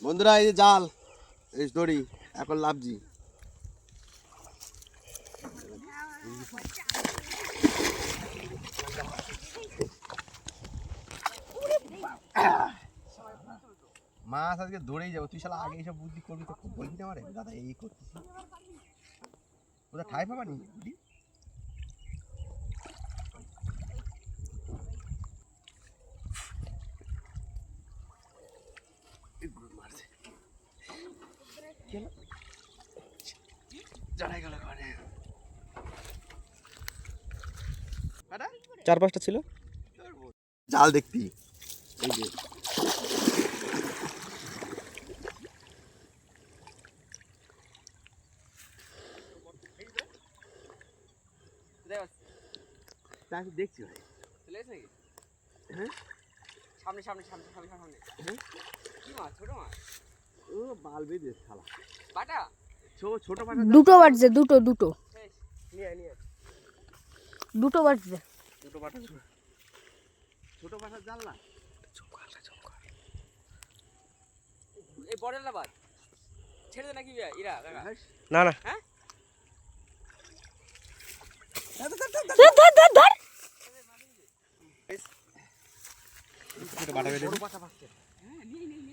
বন্ধুরা এই যে জাল এই দড়ি এখন লাভজি মাছ আজকে দৌড়েই যাবো। তুই শালা আগে এইসব বুদ্ধি করবি তো বলবি না আমারে দাদা এই করতেছি ওটা ঠাই পাবা নি চার পাঁচটা ছিল জাল দেখবি এই যে দেখছি ভাই চলে এসে নাকি হ্যাঁ সামনে সামনে সামনে সামনে সামনে কি মাছ ছোট মাছ ও বাল বেঁধে শালা বাটা ছোট বাটা দুটো বাজছে দুটো নিয়ে নিয়ে দুটো বাজছে ছোট বাটা ছোট বাটা জাল না চমকা এই বড়লা বাদ ছেড়ে দে নাকি ইরা কাকা না না হ্যাঁ ধর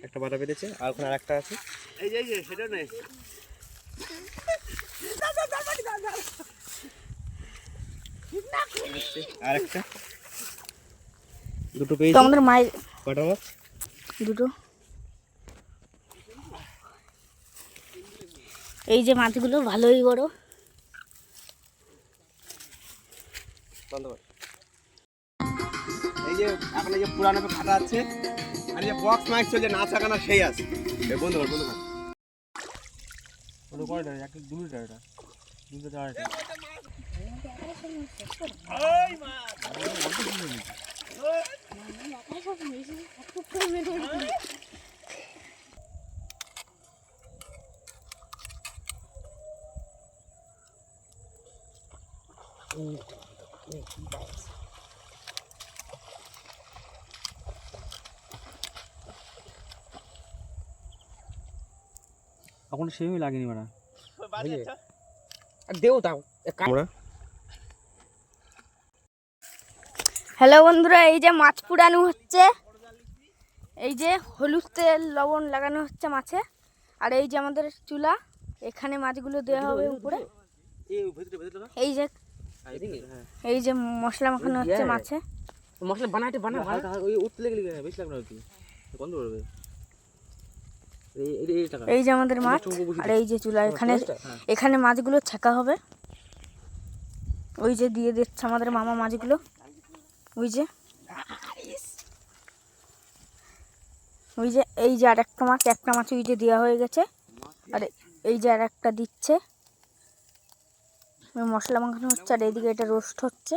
একটা বাটা বেঁধেছে আর ওখানে আরেকটা আছে এই যে সেটা নেই আরেকটা দুটো পেয়েছি আমাদের মায়ের বাটা মাছ দুটো এই যে মাছগুলো ভালোই বড় বন্ধ কর এই যে এখন এই যে পুরানো কাটা আছে আর এই যে বক্স মাইক চলছে নাচ আগানা সেই আছে এই বন্ধ কর ওটা কয়টা একটা দুটোটা এটা দুটো চারটা ওই মা এখন সেমই লাগেনি মারা দেও দাও হ্যালো বন্ধুরা এই যে মাছ পুরানো হচ্ছে এই যে হলুদ তেল লবণ লাগানো হচ্ছে মাছে আর এই যে আমাদের চুলা এখানে মাছগুলো দেওয়া হবে উপরে এই যে মশলা মাখানো হচ্ছে মাছে মশলা বানাইতে বানা ওই উঠতে গেলে বেশি লাগবে না কি বন্ধ করবে এই যে আমাদের মাছ আর এই যে চুলা এখানে মাছগুলো ছেঁকা হবে ওই যে দিয়ে দিচ্ছে আমাদের মামা মাছগুলো ওই যে এই যে আর একটা মাছ ওই যে দেওয়া হয়ে গেছে আর এই যে আর একটা দিচ্ছে মশলা মাখানো হচ্ছে আর এইদিকে এটা রোস্ট হচ্ছে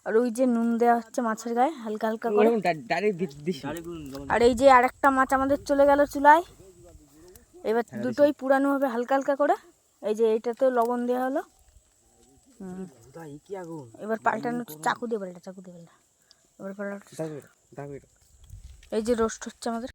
আর ওই যে নুন দেওয়া হচ্ছে মাছের গায়ে হালকা হালকা করে আর এই যে আর একটা মাছ আমাদের চলে গেল চুলায় এবার দুটোই পুরানো হবে হালকা হালকা করে এই যে এইটাতেও লবণ দেওয়া হলো এবার পাল্টানো চাকু দিয়ে পাল্টা এবার পাল্টা এই যে রোস্ট হচ্ছে আমাদের